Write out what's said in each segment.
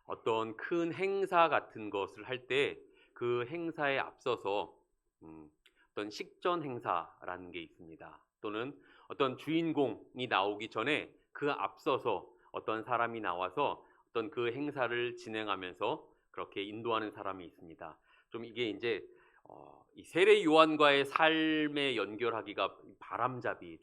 어떤 큰 행사 같은 것을 할 때 그 행사에 앞서서 어떤 식전 행사라는 게 있습니다. 또는 어떤 주인공이 나오기 전에 그 앞서서 어떤 사람이 나와서 어떤 그 행사를 진행하면서 그렇게 인도하는 사람이 있습니다. 좀 이게 이제 이 세례 요한과의 삶에 연결하기가 바람잡이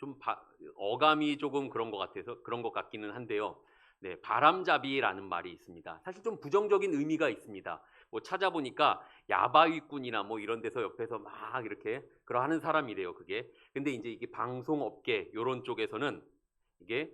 어감이 조금 그런 것 같아서 그런 것 같기는 한데요. 네, 바람잡이라는 말이 있습니다. 사실 좀 부정적인 의미가 있습니다. 뭐 찾아보니까 야바위꾼이나 뭐 이런 데서 옆에서 막 이렇게 그러하는 사람이래요, 그게. 근데 이제 이게 방송업계 요런 쪽에서는 이게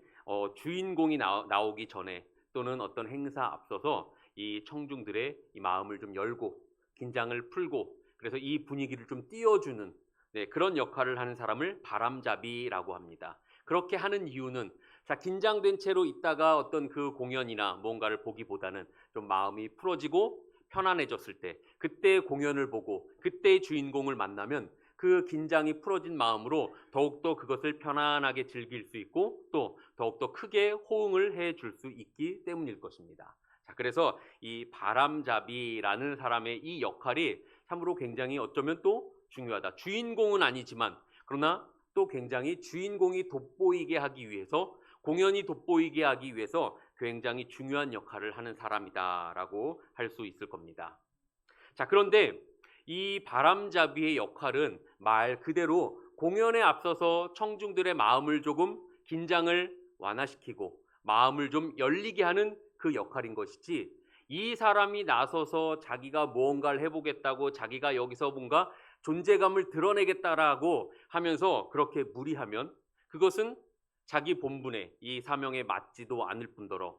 주인공이 나오기 전에 또는 어떤 행사 앞서서 이 청중들의 이 마음을 좀 열고 긴장을 풀고 그래서 이 분위기를 좀 띄워주는, 네, 그런 역할을 하는 사람을 바람잡이라고 합니다. 그렇게 하는 이유는, 자, 긴장된 채로 있다가 어떤 그 공연이나 뭔가를 보기보다는 좀 마음이 풀어지고 편안해졌을 때, 그때 공연을 보고 그때의 주인공을 만나면 그 긴장이 풀어진 마음으로 더욱더 그것을 편안하게 즐길 수 있고 또 더욱더 크게 호응을 해 줄 수 있기 때문일 것입니다. 자, 그래서 이 바람잡이라는 사람의 이 역할이 참으로 굉장히 어쩌면 또 중요하다. 주인공은 아니지만 그러나 또 굉장히 주인공이 돋보이게 하기 위해서, 공연이 돋보이게 하기 위해서 굉장히 중요한 역할을 하는 사람이다라고 할 수 있을 겁니다. 자, 그런데 이 바람잡이의 역할은 말 그대로 공연에 앞서서 청중들의 마음을 조금 긴장을 완화시키고 마음을 좀 열리게 하는 그 역할인 것이지, 이 사람이 나서서 자기가 무언가를 해보겠다고 자기가 여기서 뭔가 존재감을 드러내겠다라고 하면서 그렇게 무리하면 그것은 자기 본분에 이 사명에 맞지도 않을 뿐더러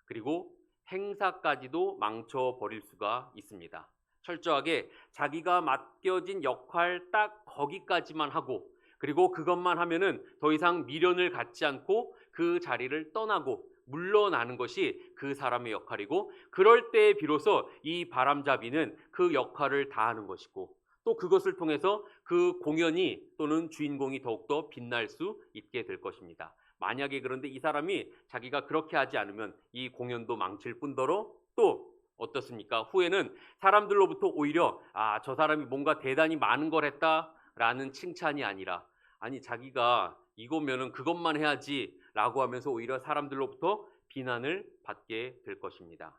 그리고 행사까지도 망쳐버릴 수가 있습니다. 철저하게 자기가 맡겨진 역할 딱 거기까지만 하고 그리고 그것만 하면은 더 이상 미련을 갖지 않고 그 자리를 떠나고 물러나는 것이 그 사람의 역할이고, 그럴 때 비로소 이 바람잡이는 그 역할을 다하는 것이고 또 그것을 통해서 그 공연이 또는 주인공이 더욱더 빛날 수 있게 될 것입니다. 만약에 그런데 이 사람이 자기가 그렇게 하지 않으면 이 공연도 망칠 뿐더러 또 어떻습니까? 후에는 사람들로부터 오히려 저 사람이 뭔가 대단히 많은 걸 했다라는 칭찬이 아니라 아니 자기가 이거면은 그것만 해야지 라고 하면서 오히려 사람들로부터 비난을 받게 될 것입니다.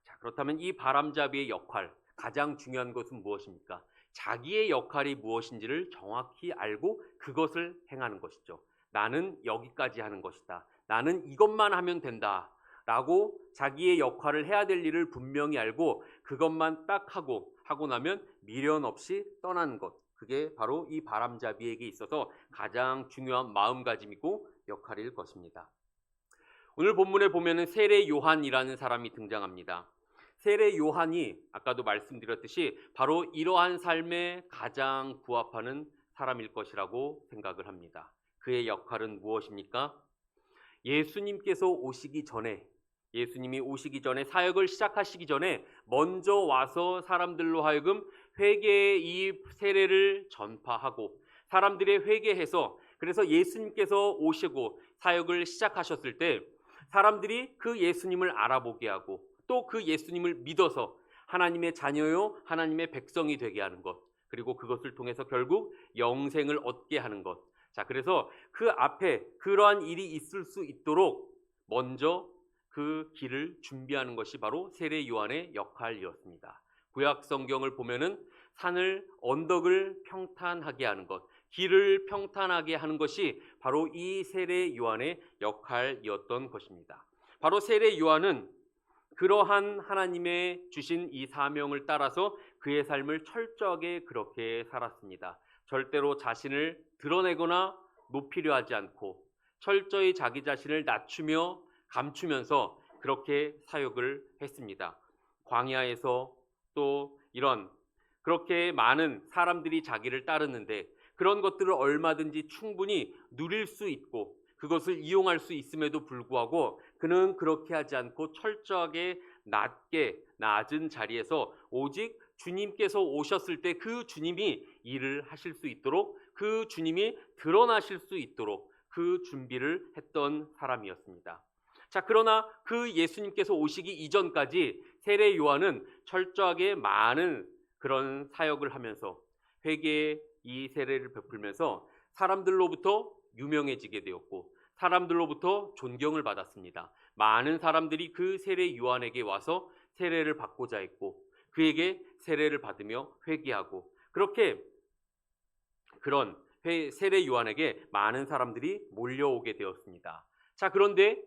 자, 그렇다면 이 바람잡이의 역할, 가장 중요한 것은 무엇입니까? 자기의 역할이 무엇인지를 정확히 알고 그것을 행하는 것이죠. 나는 여기까지 하는 것이다. 나는 이것만 하면 된다. 라고 자기의 역할을 해야 될 일을 분명히 알고 그것만 딱 하고 나면 미련 없이 떠나는 것. 그게 바로 이 바람잡이에게 있어서 가장 중요한 마음가짐이고 역할일 것입니다. 오늘 본문에 보면은 세례 요한이라는 사람이 등장합니다. 세례 요한이 아까도 말씀드렸듯이 바로 이러한 삶에 가장 부합하는 사람일 것이라고 생각을 합니다. 그의 역할은 무엇입니까? 예수님이 오시기 전에 사역을 시작하시기 전에 먼저 와서 사람들로 하여금 회개의 이 세례를 전파하고 사람들의 회개해서, 그래서 예수님께서 오시고 사역을 시작하셨을 때 사람들이 그 예수님을 알아보게 하고 또 그 예수님을 믿어서 하나님의 자녀요 하나님의 백성이 되게 하는 것, 그리고 그것을 통해서 결국 영생을 얻게 하는 것. 자, 그래서 그 앞에 그러한 일이 있을 수 있도록 먼저 그 길을 준비하는 것이 바로 세례 요한의 역할이었습니다. 구약 성경을 보면은 언덕을 평탄하게 하는 것, 길을 평탄하게 하는 것이 바로 이 세례 요한의 역할이었던 것입니다. 바로 세례 요한은 그러한 하나님의 주신 이 사명을 따라서 그의 삶을 철저하게 그렇게 살았습니다. 절대로 자신을 드러내거나 높이려 하지 않고 철저히 자기 자신을 낮추며 감추면서 그렇게 사역을 했습니다. 광야에서 또 그렇게 많은 사람들이 자기를 따르는데 그런 것들을 얼마든지 충분히 누릴 수 있고 그것을 이용할 수 있음에도 불구하고 그는 그렇게 하지 않고 철저하게 낮은 자리에서 오직 주님께서 오셨을 때 그 주님이 일을 하실 수 있도록, 그 주님이 드러나실 수 있도록 그 준비를 했던 사람이었습니다. 자, 그러나 그 예수님께서 오시기 이전까지 세례 요한은 철저하게 많은 그런 사역을 하면서 회개의 이 세례를 베풀면서 사람들로부터 유명해지게 되었고 사람들로부터 존경을 받았습니다. 많은 사람들이 그 세례 요한에게 와서 세례를 받고자 했고 그에게 세례를 받으며 회개하고 그렇게 그런 세례 요한에게 많은 사람들이 몰려오게 되었습니다. 자, 그런데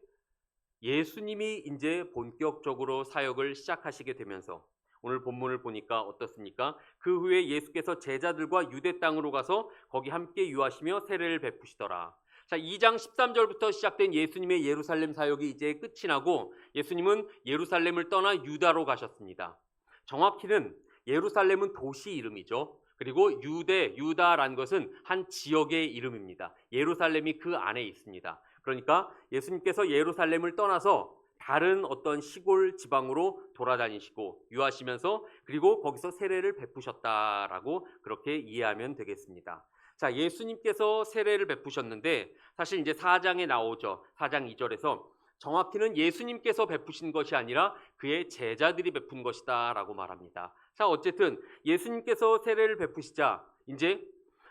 예수님이 이제 본격적으로 사역을 시작하시게 되면서 오늘 본문을 보니까 어떻습니까? 그 후에 예수께서 제자들과 유대 땅으로 가서 거기 함께 유하시며 세례를 베푸시더라. 자, 2장 13절부터 시작된 예수님의 예루살렘 사역이 이제 끝이 나고 예수님은 예루살렘을 떠나 유다로 가셨습니다. 정확히는 예루살렘은 도시 이름이죠. 그리고 유다란 것은 한 지역의 이름입니다. 예루살렘이 그 안에 있습니다. 그러니까 예수님께서 예루살렘을 떠나서 다른 어떤 시골 지방으로 돌아다니시고 유하시면서 그리고 거기서 세례를 베푸셨다라고 그렇게 이해하면 되겠습니다. 자, 예수님께서 세례를 베푸셨는데 사실 이제 4장에 나오죠. 4장 2절에서 정확히는 예수님께서 베푸신 것이 아니라 그의 제자들이 베푼 것이다 라고 말합니다. 자, 어쨌든 예수님께서 세례를 베푸시자 이제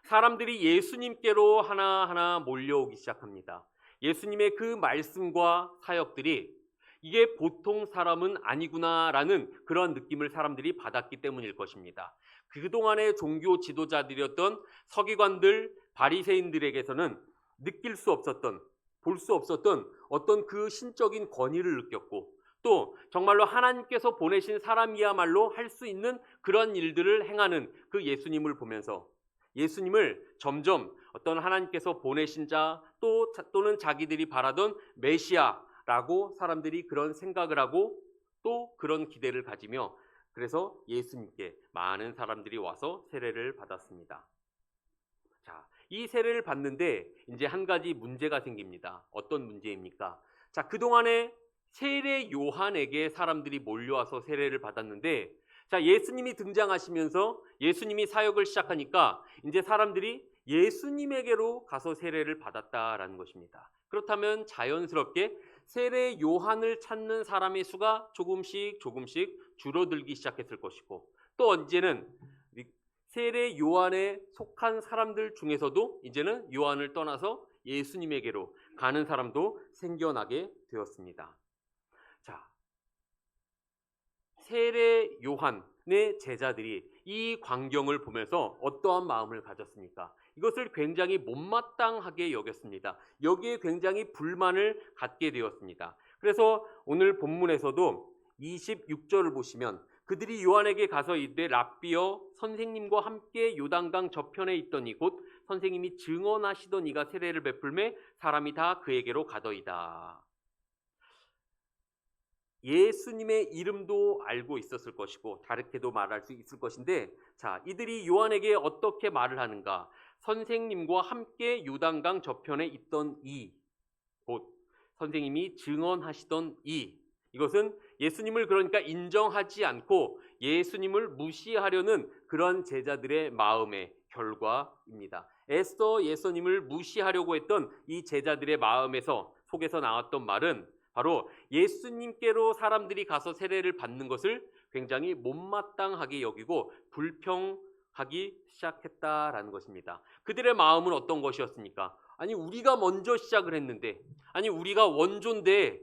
사람들이 예수님께로 하나하나 몰려오기 시작합니다. 예수님의 그 말씀과 사역들이 이게 보통 사람은 아니구나라는 그런 느낌을 사람들이 받았기 때문일 것입니다. 그동안의 종교 지도자들이었던 서기관들, 바리새인들에게서는 느낄 수 없었던, 볼 수 없었던 어떤 그 신적인 권위를 느꼈고 또 정말로 하나님께서 보내신 사람이야말로 할 수 있는 그런 일들을 행하는 그 예수님을 보면서 예수님을 점점 어떤 하나님께서 보내신 자 또는 자기들이 바라던 메시아라고 사람들이 그런 생각을 하고 또 그런 기대를 가지며 그래서 예수님께 많은 사람들이 와서 세례를 받았습니다. 자, 이 세례를 받는데 이제 한 가지 문제가 생깁니다. 어떤 문제입니까? 자, 그동안에 세례 요한에게 사람들이 몰려와서 세례를 받았는데 자, 예수님이 등장하시면서 예수님이 사역을 시작하니까 이제 사람들이 예수님에게로 가서 세례를 받았다라는 것입니다. 그렇다면 자연스럽게 세례 요한을 찾는 사람의 수가 조금씩 줄어들기 시작했을 것이고 또 언제는 세례 요한에 속한 사람들 중에서도 이제는 요한을 떠나서 예수님에게로 가는 사람도 생겨나게 되었습니다. 자, 세례 요한의 제자들이 이 광경을 보면서 어떠한 마음을 가졌습니까? 이것을 굉장히 못마땅하게 여겼습니다. 여기에 굉장히 불만을 갖게 되었습니다. 그래서 오늘 본문에서도 26절을 보시면 그들이 요한에게 가서 이르되 랍비여 선생님과 함께 요단강 저편에 있더니 곧 선생님이 증언하시던 이가 세례를 베풀매 사람이 다 그에게로 가더이다. 예수님의 이름도 알고 있었을 것이고 다르게도 말할 수 있을 것인데 자, 이들이 요한에게 어떻게 말을 하는가? 선생님과 함께 요단강 저편에 있던 이, 곧 선생님이 증언하시던 이것은 예수님을 그러니까 인정하지 않고 예수님을 무시하려는 그런 제자들의 마음의 결과입니다. 애써 예수님을 무시하려고 했던 이 제자들의 마음에서 속에서 나왔던 말은 바로 예수님께로 사람들이 가서 세례를 받는 것을 굉장히 못마땅하게 여기고 불평하기 시작했다라는 것입니다. 그들의 마음은 어떤 것이었습니까? 아니 우리가 먼저 시작을 했는데 아니 우리가 원조인데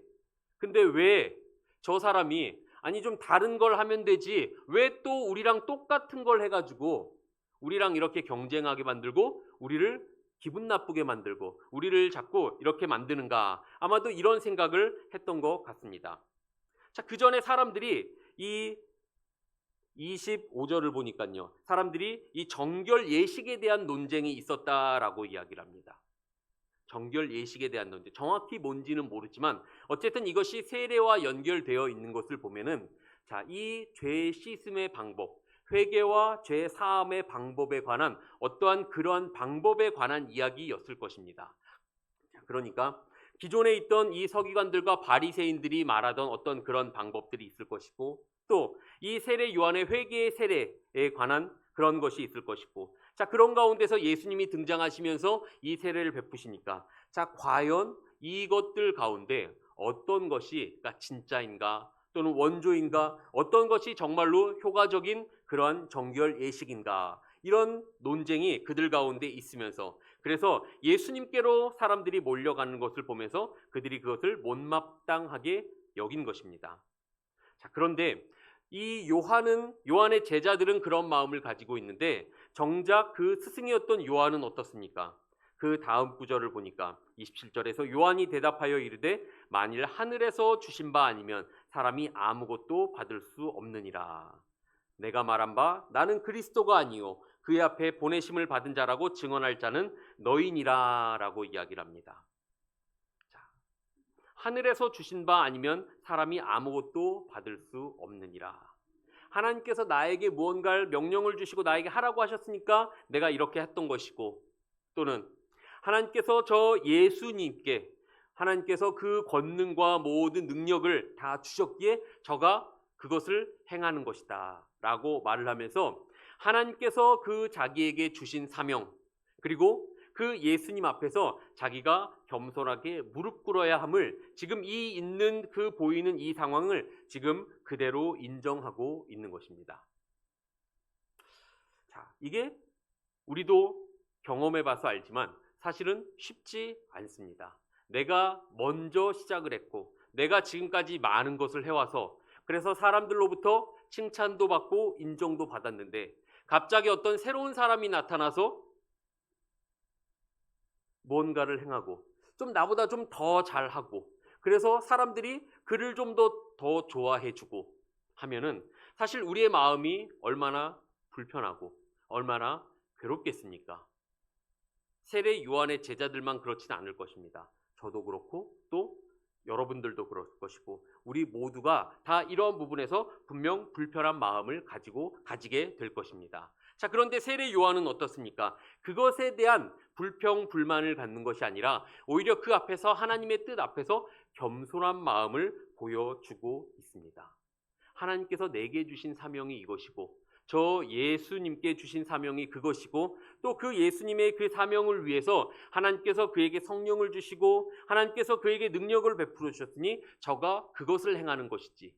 근데 왜 저 사람이 아니 좀 다른 걸 하면 되지 왜 또 우리랑 똑같은 걸 해가지고 우리랑 이렇게 경쟁하게 만들고 우리를 기분 나쁘게 만들고 우리를 자꾸 이렇게 만드는가 아마도 이런 생각을 했던 것 같습니다. 자, 그 전에 사람들이 이 25절을 보니까요. 사람들이 이 정결 예식에 대한 논쟁이 있었다라고 이야기를 합니다. 정결 예식에 대한 논쟁. 정확히 뭔지는 모르지만 어쨌든 이것이 세례와 연결되어 있는 것을 보면은 자, 이 죄 씻음의 방법, 회개와 죄 사함의 방법에 관한 어떠한 그러한 방법에 관한 이야기였을 것입니다. 그러니까 기존에 있던 이 서기관들과 바리새인들이 말하던 어떤 그런 방법들이 있을 것이고 또 이 세례 요한의 회개의 세례에 관한 그런 것이 있을 것이고 자, 그런 가운데서 예수님이 등장하시면서 이 세례를 베푸시니까 자, 과연 이것들 가운데 어떤 것이 그러니까 진짜인가 또는 원조인가 어떤 것이 정말로 효과적인 그러한 정결 예식인가 이런 논쟁이 그들 가운데 있으면서 그래서 예수님께로 사람들이 몰려가는 것을 보면서 그들이 그것을 못마땅하게 여긴 것입니다. 자, 그런데 이 요한의 제자들은 그런 마음을 가지고 있는데 정작 그 스승이었던 요한은 어떻습니까? 그 다음 구절을 보니까 27절에서 요한이 대답하여 이르되 만일 하늘에서 주신 바 아니면 사람이 아무것도 받을 수 없느니라. 내가 말한 바 나는 그리스도가 아니요 그의 앞에 보내심을 받은 자라고 증언할 자는 너희니라 라고 이야기를 합니다. 자, 하늘에서 주신 바 아니면 사람이 아무것도 받을 수 없느니라. 하나님께서 나에게 무언가를 명령을 주시고 나에게 하라고 하셨으니까 내가 이렇게 했던 것이고 또는 하나님께서 저 예수님께 하나님께서 그 권능과 모든 능력을 다 주셨기에 저가 그것을 행하는 것이다 라고 말을 하면서 하나님께서 그 자기에게 주신 사명 그리고 그 예수님 앞에서 자기가 겸손하게 무릎 꿇어야 함을 지금 이 있는 그 보이는 이 상황을 지금 그대로 인정하고 있는 것입니다. 자, 이게 우리도 경험해 봐서 알지만 사실은 쉽지 않습니다. 내가 먼저 시작을 했고 내가 지금까지 많은 것을 해와서 그래서 사람들로부터 칭찬도 받고 인정도 받았는데 갑자기 어떤 새로운 사람이 나타나서 뭔가를 행하고 좀 나보다 좀 더 잘하고 그래서 사람들이 그를 좀 더 좋아해주고 하면은 사실 우리의 마음이 얼마나 불편하고 얼마나 괴롭겠습니까? 세례 요한의 제자들만 그렇지는 않을 것입니다. 저도 그렇고 또 여러분들도 그럴 것이고 우리 모두가 다 이런 부분에서 분명 불편한 마음을 가지게 될 것입니다. 자, 그런데 세례 요한은 어떻습니까? 그것에 대한 불평, 불만을 갖는 것이 아니라 오히려 그 앞에서 하나님의 뜻 앞에서 겸손한 마음을 보여주고 있습니다. 하나님께서 내게 주신 사명이 이것이고 저 예수님께 주신 사명이 그것이고 또 그 예수님의 그 사명을 위해서 하나님께서 그에게 성령을 주시고 하나님께서 그에게 능력을 베풀어 주셨으니 저가 그것을 행하는 것이지.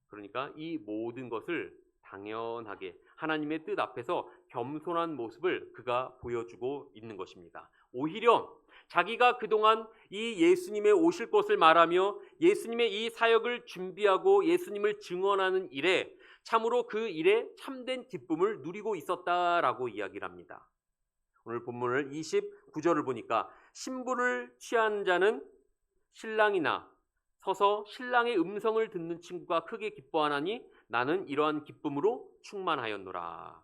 그러니까 이 모든 것을 당연하게 하나님의 뜻 앞에서 겸손한 모습을 그가 보여주고 있는 것입니다. 오히려 자기가 그동안 이 예수님의 오실 것을 말하며 예수님의 이 사역을 준비하고 예수님을 증언하는 일에 참으로 그 일에 참된 기쁨을 누리고 있었다라고 이야기를 합니다. 오늘 본문을 29절을 보니까 신부를 취한 자는 신랑이나 서서 신랑의 음성을 듣는 친구가 크게 기뻐하나니 나는 이러한 기쁨으로 충만하였노라.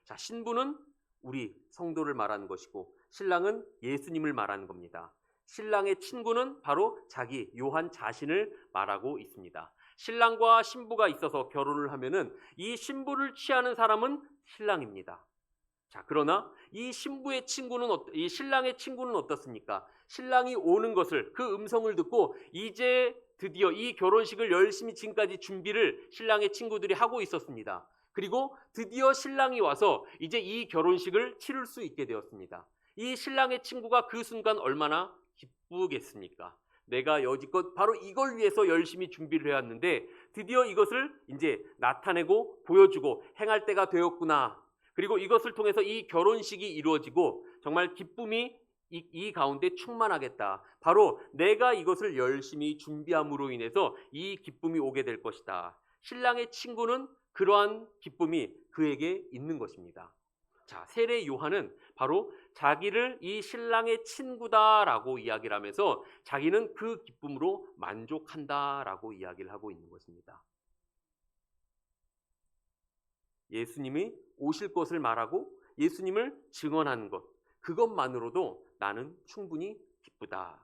자, 신부는 우리 성도를 말하는 것이고 신랑은 예수님을 말하는 겁니다. 신랑의 친구는 바로 자기 요한 자신을 말하고 있습니다. 신랑과 신부가 있어서 결혼을 하면은 이 신부를 취하는 사람은 신랑입니다. 자, 그러나 이 신부의 친구는 이 신랑의 친구는 어떻습니까? 신랑이 오는 것을 그 음성을 듣고 이제 드디어 이 결혼식을 열심히 지금까지 준비를 신랑의 친구들이 하고 있었습니다. 그리고 드디어 신랑이 와서 이제 이 결혼식을 치를 수 있게 되었습니다. 이 신랑의 친구가 그 순간 얼마나 기쁘겠습니까? 내가 여지껏 바로 이걸 위해서 열심히 준비를 해왔는데 드디어 이것을 이제 나타내고 보여주고 행할 때가 되었구나. 그리고 이것을 통해서 이 결혼식이 이루어지고 정말 기쁨이 이 가운데 충만하겠다. 바로 내가 이것을 열심히 준비함으로 인해서 이 기쁨이 오게 될 것이다. 신랑의 친구는 그러한 기쁨이 그에게 있는 것입니다. 자, 세례 요한은 바로 자기를 이 신랑의 친구다라고 이야기를 하면서 자기는 그 기쁨으로 만족한다라고 이야기를 하고 있는 것입니다. 예수님이 오실 것을 말하고 예수님을 증언하는 것, 그것만으로도 나는 충분히 기쁘다.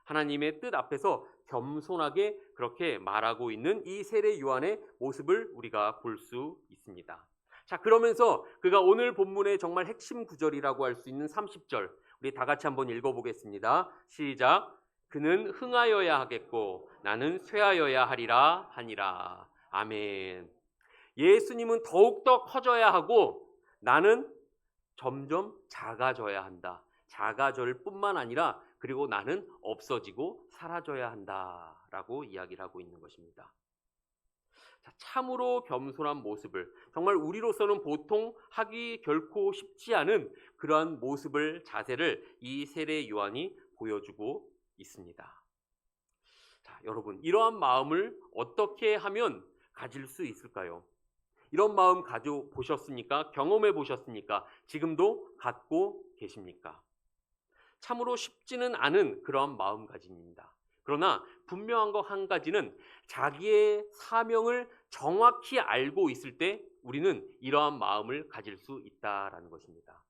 하나님의 뜻 앞에서 겸손하게 그렇게 말하고 있는 이 세례 요한의 모습을 우리가 볼 수 있습니다. 자, 그러면서 그가 오늘 본문의 정말 핵심 구절이라고 할 수 있는 30절 우리 다 같이 한번 읽어보겠습니다. 시작. 그는 흥하여야 하겠고 나는 쇠하여야 하리라 하니라. 아멘. 예수님은 더욱더 커져야 하고 나는 점점 작아져야 한다. 작아질 뿐만 아니라 그리고 나는 없어지고 사라져야 한다라고 이야기를 하고 있는 것입니다. 자, 참으로 겸손한 모습을, 정말 우리로서는 보통 하기 결코 쉽지 않은 그러한 모습을, 자세를 이 세례 요한이 보여주고 있습니다. 자, 여러분, 이러한 마음을 어떻게 하면 가질 수 있을까요? 이런 마음 가져보셨습니까? 경험해 보셨습니까? 지금도 갖고 계십니까? 참으로 쉽지는 않은 그러한 마음가짐입니다. 그러나 분명한 거 한 가지는, 자기의 사명을 정확히 알고 있을 때 우리는 이러한 마음을 가질 수 있다라는 것입니다.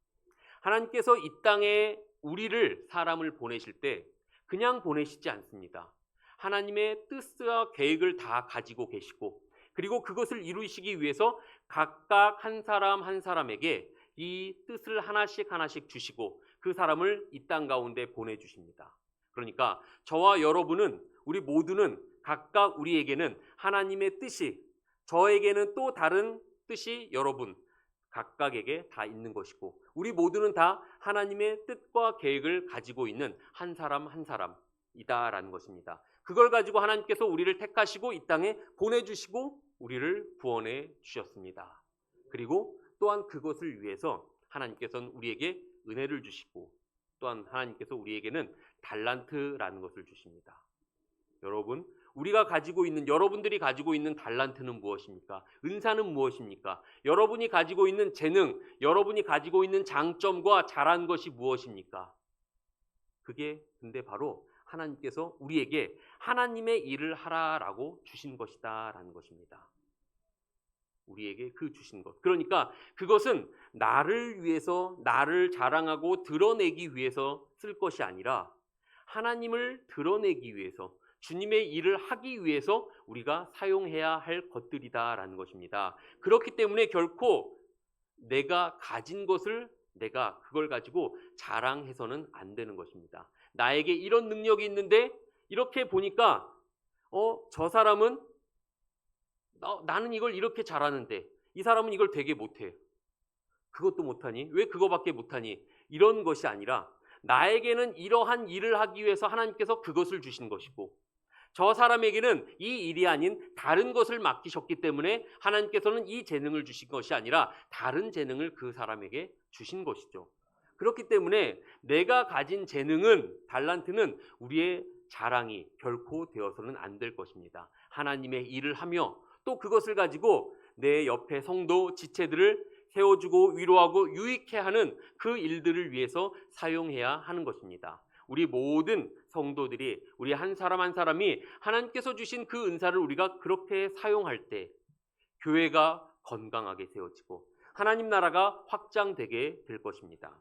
하나님께서 이 땅에 우리를, 사람을 보내실 때 그냥 보내시지 않습니다. 하나님의 뜻과 계획을 다 가지고 계시고, 그리고 그것을 이루시기 위해서 각각 한 사람 한 사람에게 이 뜻을 하나씩 하나씩 주시고 그 사람을 이 땅 가운데 보내주십니다. 그러니까 저와 여러분은, 우리 모두는 각각 우리에게는 하나님의 뜻이, 저에게는 또 다른 뜻이 여러분 각각에게 다 있는 것이고, 우리 모두는 다 하나님의 뜻과 계획을 가지고 있는 한 사람 한 사람이다라는 것입니다. 그걸 가지고 하나님께서 우리를 택하시고 이 땅에 보내주시고 우리를 구원해 주셨습니다. 그리고 또한 그것을 위해서 하나님께서는 우리에게 은혜를 주시고, 또한 하나님께서 우리에게는 달란트라는 것을 주십니다. 여러분, 우리가 가지고 있는, 여러분들이 가지고 있는 달란트는 무엇입니까? 은사는 무엇입니까? 여러분이 가지고 있는 재능, 여러분이 가지고 있는 장점과 잘한 것이 무엇입니까? 그게 근데 바로 하나님께서 우리에게 하나님의 일을 하라라고 주신 것이다라는 것입니다. 우리에게 그 주신 것. 그러니까 그것은 나를 위해서, 나를 자랑하고 드러내기 위해서 쓸 것이 아니라 하나님을 드러내기 위해서, 주님의 일을 하기 위해서 우리가 사용해야 할 것들이다라는 것입니다. 그렇기 때문에 결코 내가 가진 것을 내가 그걸 가지고 자랑해서는 안 되는 것입니다. 나에게 이런 능력이 있는데 이렇게 보니까 저 사람은 나는 이걸 이렇게 잘하는데 이 사람은 이걸 되게 못해. 그것도 못하니? 왜 그거밖에 못하니? 이런 것이 아니라 나에게는 이러한 일을 하기 위해서 하나님께서 그것을 주신 것이고, 저 사람에게는 이 일이 아닌 다른 것을 맡기셨기 때문에 하나님께서는 이 재능을 주신 것이 아니라 다른 재능을 그 사람에게 주신 것이죠. 그렇기 때문에 내가 가진 재능은, 달란트는 우리의 자랑이 결코 되어서는 안 될 것입니다. 하나님의 일을 하며 또 그것을 가지고 내 옆에 성도, 지체들을 세워주고 위로하고 유익해 하는 그 일들을 위해서 사용해야 하는 것입니다. 우리 모든 성도들이, 우리 한 사람 한 사람이 하나님께서 주신 그 은사를 우리가 그렇게 사용할 때 교회가 건강하게 세워지고 하나님 나라가 확장되게 될 것입니다.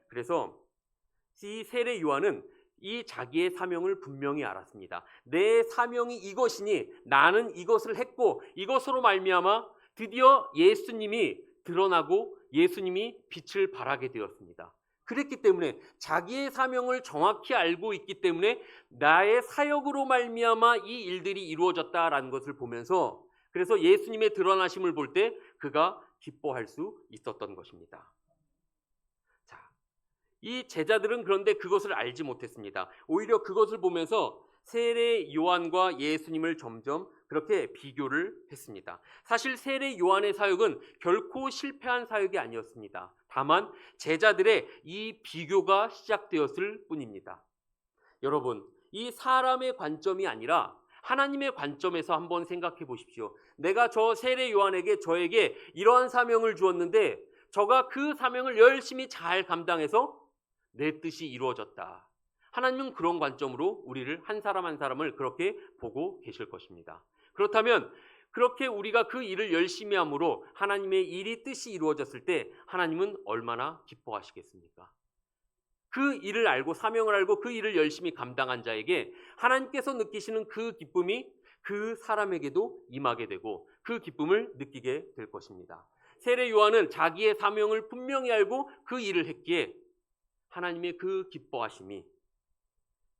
그래서 이 세례 요한은 이 자기의 사명을 분명히 알았습니다. 내 사명이 이것이니 나는 이것을 했고, 이것으로 말미암아 드디어 예수님이 드러나고 예수님이 빛을 발하게 되었습니다. 그랬기 때문에 자기의 사명을 정확히 알고 있기 때문에 나의 사역으로 말미암아 이 일들이 이루어졌다라는 것을 보면서, 그래서 예수님의 드러나심을 볼 때 그가 기뻐할 수 있었던 것입니다. 자, 이 제자들은 그런데 그것을 알지 못했습니다. 오히려 그것을 보면서 세례 요한과 예수님을 점점 그렇게 비교를 했습니다. 사실 세례 요한의 사역은 결코 실패한 사역이 아니었습니다. 다만 제자들의 이 비교가 시작되었을 뿐입니다. 여러분, 이 사람의 관점이 아니라 하나님의 관점에서 한번 생각해 보십시오. 내가 저 세례 요한에게, 저에게 이러한 사명을 주었는데 저가 그 사명을 열심히 잘 감당해서 내 뜻이 이루어졌다. 하나님은 그런 관점으로 우리를 한 사람 한 사람을 그렇게 보고 계실 것입니다. 그렇다면 그렇게 우리가 그 일을 열심히 함으로 하나님의 일이, 뜻이 이루어졌을 때 하나님은 얼마나 기뻐하시겠습니까? 그 일을 알고, 사명을 알고 그 일을 열심히 감당한 자에게 하나님께서 느끼시는 그 기쁨이 그 사람에게도 임하게 되고 그 기쁨을 느끼게 될 것입니다. 세례 요한은 자기의 사명을 분명히 알고 그 일을 했기에 하나님의 그 기뻐하심이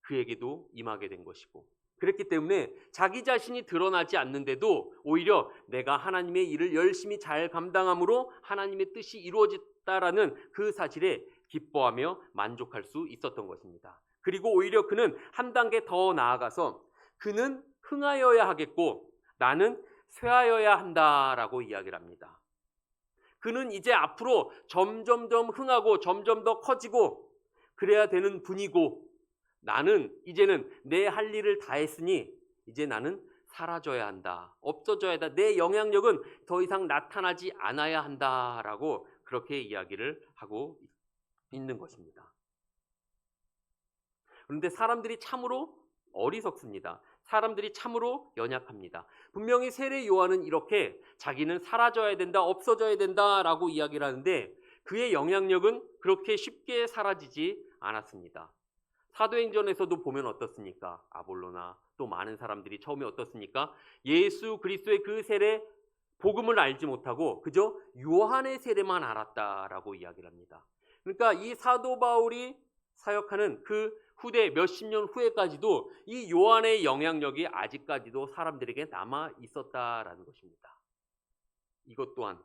그에게도 임하게 된 것이고, 그랬기 때문에 자기 자신이 드러나지 않는데도 오히려 내가 하나님의 일을 열심히 잘 감당함으로 하나님의 뜻이 이루어졌다라는 그 사실에 기뻐하며 만족할 수 있었던 것입니다. 그리고 오히려 그는 한 단계 더 나아가서 그는 흥하여야 하겠고 나는 쇠하여야 한다라고 이야기를 합니다. 그는 이제 앞으로 점점점 흥하고 점점 더 커지고 그래야 되는 분이고 나는 이제는 내 할 일을 다 했으니 이제 나는 사라져야 한다. 없어져야 한다. 내 영향력은 더 이상 나타나지 않아야 한다라고 그렇게 이야기를 하고 있는 것입니다. 그런데 사람들이 참으로 어리석습니다. 사람들이 참으로 연약합니다. 분명히 세례 요한은 이렇게 자기는 사라져야 된다, 없어져야 된다라고 이야기를 하는데 그의 영향력은 그렇게 쉽게 사라지지 않았습니다. 사도행전에서도 보면 어떻습니까? 아볼로나 또 많은 사람들이 처음에 어떻습니까? 예수 그리스도의 그 세례 복음을 알지 못하고 그저 요한의 세례만 알았다라고 이야기를 합니다. 그러니까 이 사도 바울이 사역하는 그 후대 몇십 년 후에까지도 이 요한의 영향력이 아직까지도 사람들에게 남아 있었다라는 것입니다. 이것 또한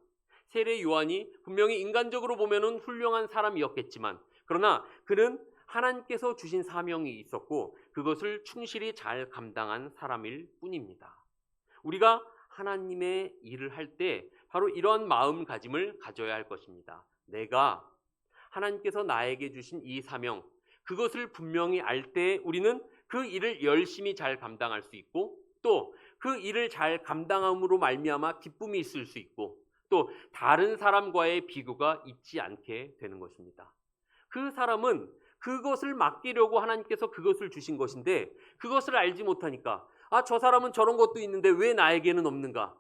세례 요한이 분명히 인간적으로 보면은 훌륭한 사람이었겠지만 그러나 그는 하나님께서 주신 사명이 있었고 그것을 충실히 잘 감당한 사람일 뿐입니다. 우리가 하나님의 일을 할 때 바로 이러한 마음가짐을 가져야 할 것입니다. 내가 하나님께서 나에게 주신 이 사명 그것을 분명히 알 때 우리는 그 일을 열심히 잘 감당할 수 있고 또 그 일을 잘 감당함으로 말미암아 기쁨이 있을 수 있고 또 다른 사람과의 비교가 있지 않게 되는 것입니다. 그 사람은 그것을 맡기려고 하나님께서 그것을 주신 것인데 그것을 알지 못하니까 저 사람은 저런 것도 있는데 왜 나에게는 없는가?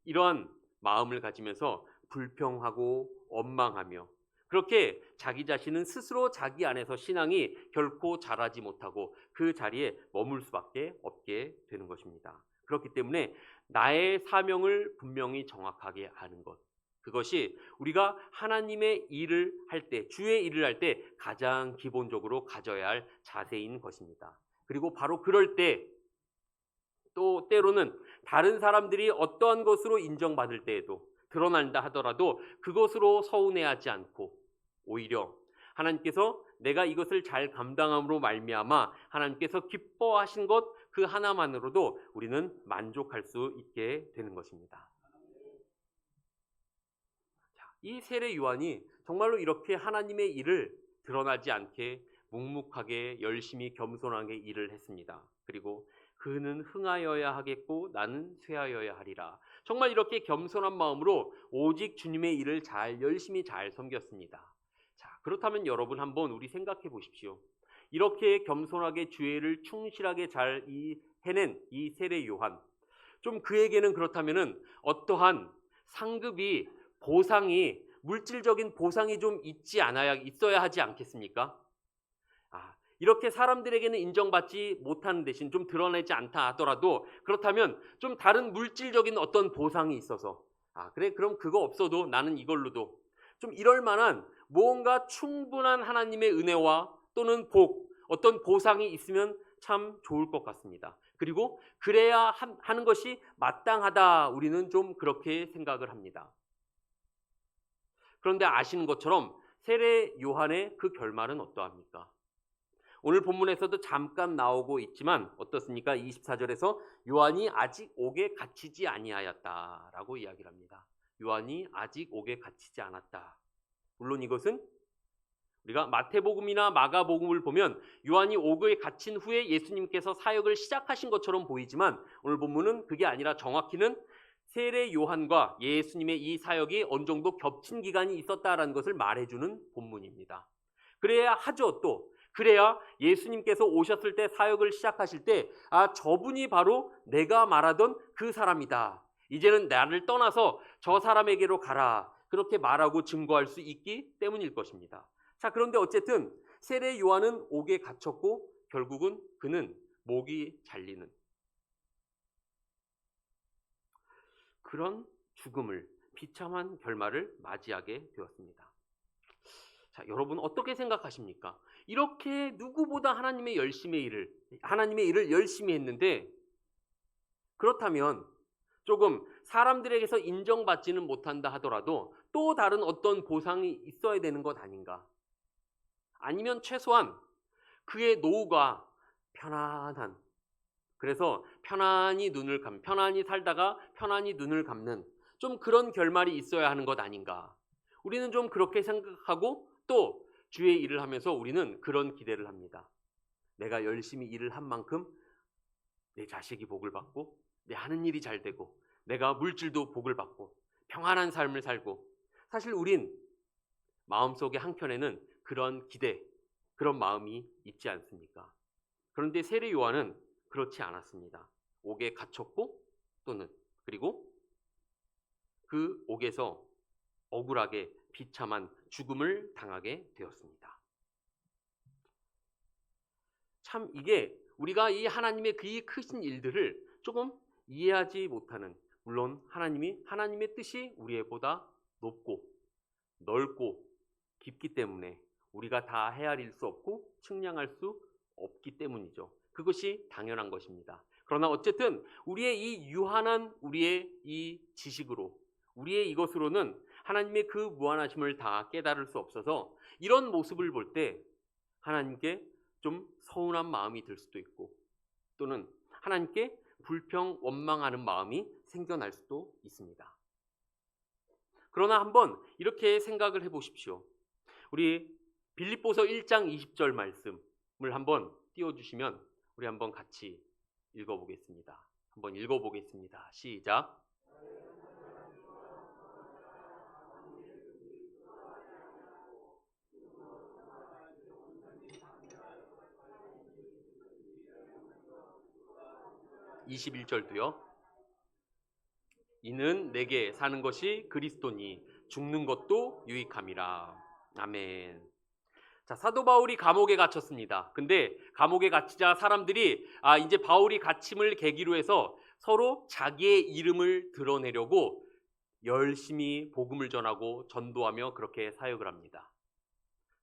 이러한 마음을 가지면서 불평하고 원망하며 그렇게 자기 자신은 스스로 자기 안에서 신앙이 결코 자라지 못하고 그 자리에 머물 수밖에 없게 되는 것입니다. 그렇기 때문에 나의 사명을 분명히 정확하게 아는 것 그것이 우리가 하나님의 일을 할 때, 주의 일을 할 때 가장 기본적으로 가져야 할 자세인 것입니다. 그리고 바로 그럴 때 또 때로는 다른 사람들이 어떠한 것으로 인정받을 때에도 드러난다 하더라도 그것으로 서운해하지 않고 오히려 하나님께서 내가 이것을 잘 감당함으로 말미암아 하나님께서 기뻐하신 것 그 하나만으로도 우리는 만족할 수 있게 되는 것입니다. 이 세례 요한이 정말로 이렇게 하나님의 일을 드러나지 않게 묵묵하게 열심히 겸손하게 일을 했습니다. 그리고 그는 흥하여야 하겠고 나는 쇠하여야 하리라. 정말 이렇게 겸손한 마음으로 오직 주님의 일을 열심히 잘 섬겼습니다. 자, 그렇다면 여러분 한번 우리 생각해 보십시오. 이렇게 겸손하게 주의 일을 충실하게 잘 해낸 이 세례 요한. 좀 그에게는 그렇다면은 어떠한 상급이 보상이 물질적인 보상이 좀 있어야 하지 않겠습니까? 이렇게 사람들에게는 인정받지 못하는 대신 좀 드러내지 않다 하더라도 그렇다면 좀 다른 물질적인 어떤 보상이 있어서 그래 그럼 그거 없어도 나는 이걸로도 좀 이럴 만한 무언가 충분한 하나님의 은혜와 또는 어떤 보상이 있으면 참 좋을 것 같습니다. 그리고 그래야 하는 것이 마땅하다 우리는 좀 그렇게 생각을 합니다. 그런데 아시는 것처럼 세례 요한의 그 결말은 어떠합니까? 오늘 본문에서도 잠깐 나오고 있지만 어떻습니까? 24절에서 요한이 아직 옥에 갇히지 아니하였다라고 이야기를 합니다. 요한이 아직 옥에 갇히지 않았다. 물론 이것은 우리가 마태복음이나 마가복음을 보면 요한이 옥에 갇힌 후에 예수님께서 사역을 시작하신 것처럼 보이지만 오늘 본문은 그게 아니라 정확히는 세례 요한과 예수님의 이 사역이 어느 정도 겹친 기간이 있었다라는 것을 말해주는 본문입니다. 그래야 하죠. 또 그래야 예수님께서 오셨을 때 사역을 시작하실 때 저분이 바로 내가 말하던 그 사람이다. 이제는 나를 떠나서 저 사람에게로 가라. 그렇게 말하고 증거할 수 있기 때문일 것입니다. 자, 그런데 어쨌든 세례 요한은 옥에 갇혔고 결국은 그는 목이 잘리는 그런 죽음을 비참한 결말을 맞이하게 되었습니다. 자, 여러분 어떻게 생각하십니까? 이렇게 누구보다 하나님의 일을 열심히 했는데 그렇다면 조금 사람들에게서 인정받지는 못한다 하더라도 또 다른 어떤 보상이 있어야 되는 것 아닌가? 아니면 최소한 그의 노후가 편안한, 그래서 편안히 살다가 편안히 눈을 감는 좀 그런 결말이 있어야 하는 것 아닌가. 우리는 좀 그렇게 생각하고 또 주의 일을 하면서 우리는 그런 기대를 합니다. 내가 열심히 일을 한 만큼 내 자식이 복을 받고 내 하는 일이 잘 되고 내가 물질도 복을 받고 평안한 삶을 살고, 사실 우린 마음속에 한켠에는 그런 기대, 그런 마음이 있지 않습니까? 그런데 세례 요한은 그렇지 않았습니다. 옥에 갇혔고 또는 그리고 그 옥에서 억울하게 비참한 죽음을 당하게 되었습니다. 참 이게 우리가 이 하나님의 그 크신 일들을 조금 이해하지 못하는, 물론 하나님의 뜻이 우리보다 높고 넓고 깊기 때문에 우리가 다 헤아릴 수 없고 측량할 수 없기 때문이죠. 그것이 당연한 것입니다. 그러나 어쨌든 우리의 이 유한한 우리의 이 지식으로, 우리의 이것으로는 하나님의 그 무한하심을 다 깨달을 수 없어서 이런 모습을 볼 때 하나님께 좀 서운한 마음이 들 수도 있고 또는 하나님께 불평 원망하는 마음이 생겨날 수도 있습니다. 그러나 한번 이렇게 생각을 해보십시오. 우리 빌립보서 1장 20절 말씀을 한번 띄워주시면 우리 한번 같이 읽어보겠습니다. 한번 읽어보겠습니다. 시작. 21절도요. 이는 내게 사는 것이 그리스도니 죽는 것도 유익함이라. 아멘. 자, 사도 바울이 감옥에 갇혔습니다. 근데 감옥에 갇히자 사람들이 이제 바울이 갇힘을 계기로 해서 서로 자기의 이름을 드러내려고 열심히 복음을 전하고 전도하며 그렇게 사역을 합니다.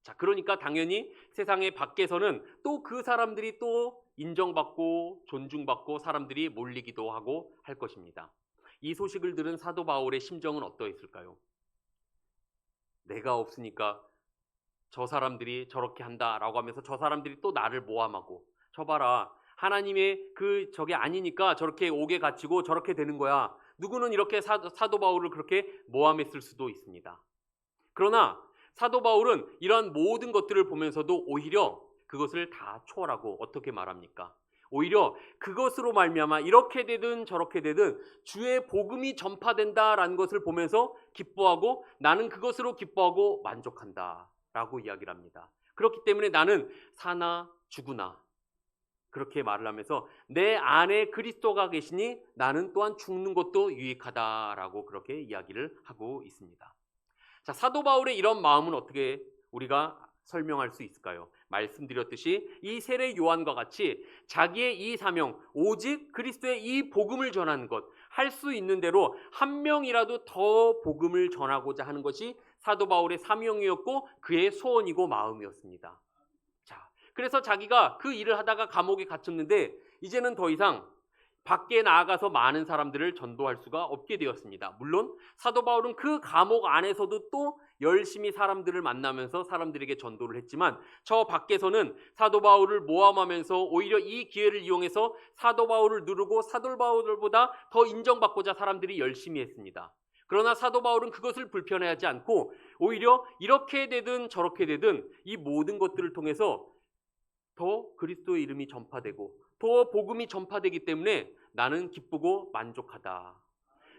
자, 그러니까 당연히 세상의 밖에서는 또 그 사람들이 또 인정받고 존중받고 사람들이 몰리기도 하고 할 것입니다. 이 소식을 들은 사도 바울의 심정은 어떠했을까요? 내가 없으니까 저 사람들이 저렇게 한다라고 하면서 저 사람들이 또 나를 모함하고, 저 봐라, 하나님의 저게 아니니까 저렇게 옥에 갇히고 저렇게 되는 거야. 누구는 이렇게 사도 바울을 그렇게 모함했을 수도 있습니다. 그러나 사도 바울은 이러한 모든 것들을 보면서도 오히려 그것을 다 초월하고 어떻게 말합니까? 오히려 그것으로 말미암아 이렇게 되든 저렇게 되든 주의 복음이 전파된다라는 것을 보면서 기뻐하고 나는 그것으로 기뻐하고 만족한다 라고 이야기를 합니다. 그렇기 때문에 나는 사나 죽으나 그렇게 말을 하면서 내 안에 그리스도가 계시니 나는 또한 죽는 것도 유익하다라고 그렇게 이야기를 하고 있습니다. 자, 사도 바울의 이런 마음은 어떻게 우리가 설명할 수 있을까요? 말씀드렸듯이 이 세례 요한과 같이 자기의 이 사명, 오직 그리스도의 이 복음을 전하는 것, 할 수 있는 대로 한 명이라도 더 복음을 전하고자 하는 것이 사도 바울의 사명이었고 그의 소원이고 마음이었습니다. 자, 그래서 자기가 그 일을 하다가 감옥에 갇혔는데 이제는 더 이상 밖에 나아가서 많은 사람들을 전도할 수가 없게 되었습니다. 물론 사도 바울은 그 감옥 안에서도 또 열심히 사람들을 만나면서 사람들에게 전도를 했지만 저 밖에서는 사도 바울을 모함하면서 오히려 이 기회를 이용해서 사도 바울을 누르고 사도 바울보다 더 인정받고자 사람들이 열심히 했습니다. 그러나 사도 바울은 그것을 불편해하지 않고 오히려 이렇게 되든 저렇게 되든 이 모든 것들을 통해서 더 그리스도의 이름이 전파되고 더 복음이 전파되기 때문에 나는 기쁘고 만족하다.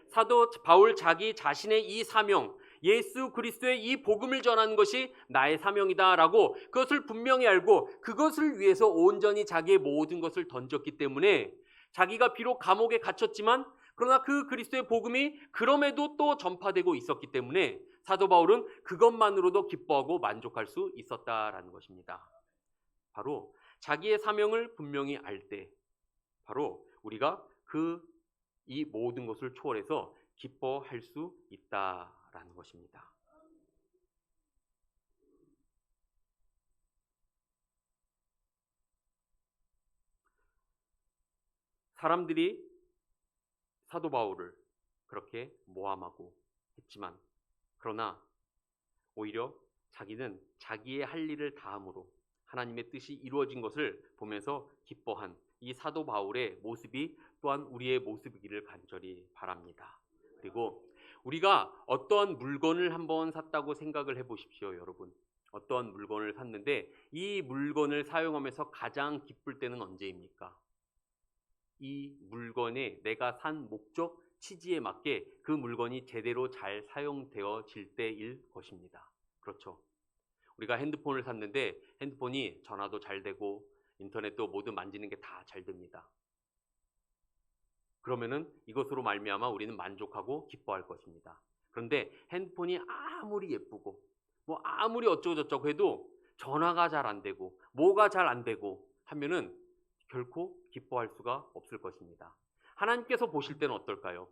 사도 바울 자기 자신의 이 사명, 예수 그리스도의 이 복음을 전하는 것이 나의 사명이다라고 그것을 분명히 알고 그것을 위해서 온전히 자기의 모든 것을 던졌기 때문에 자기가 비록 감옥에 갇혔지만 그러나 그 그리스도의 복음이 그럼에도 또 전파되고 있었기 때문에 사도 바울은 그것만으로도 기뻐하고 만족할 수 있었다라는 것입니다. 바로 자기의 사명을 분명히 알 때 바로 우리가 이 모든 것을 초월해서 기뻐할 수 있다라는 것입니다. 사람들이 사도 바울을 그렇게 모함하고 했지만 그러나 오히려 자기는 자기의 할 일을 다함으로 하나님의 뜻이 이루어진 것을 보면서 기뻐한 이 사도 바울의 모습이 또한 우리의 모습이기를 간절히 바랍니다. 그리고 우리가 어떠한 물건을 한번 샀다고 생각을 해보십시오, 여러분. 어떠한 물건을 샀는데 이 물건을 사용하면서 가장 기쁠 때는 언제입니까? 이 물건에 내가 산 목적, 취지에 맞게 그 물건이 제대로 잘 사용되어질 때일 것입니다. 그렇죠. 우리가 핸드폰을 샀는데 핸드폰이 전화도 잘 되고 인터넷도 모두 만지는 게 다 잘 됩니다. 그러면은 이것으로 말미암아 우리는 만족하고 기뻐할 것입니다. 그런데 핸드폰이 아무리 예쁘고 뭐 아무리 어쩌고저쩌고 해도 전화가 잘 안 되고 뭐가 잘 안 되고 하면은 결코 기뻐할 수가 없을 것입니다. 하나님께서 보실 때는 어떨까요?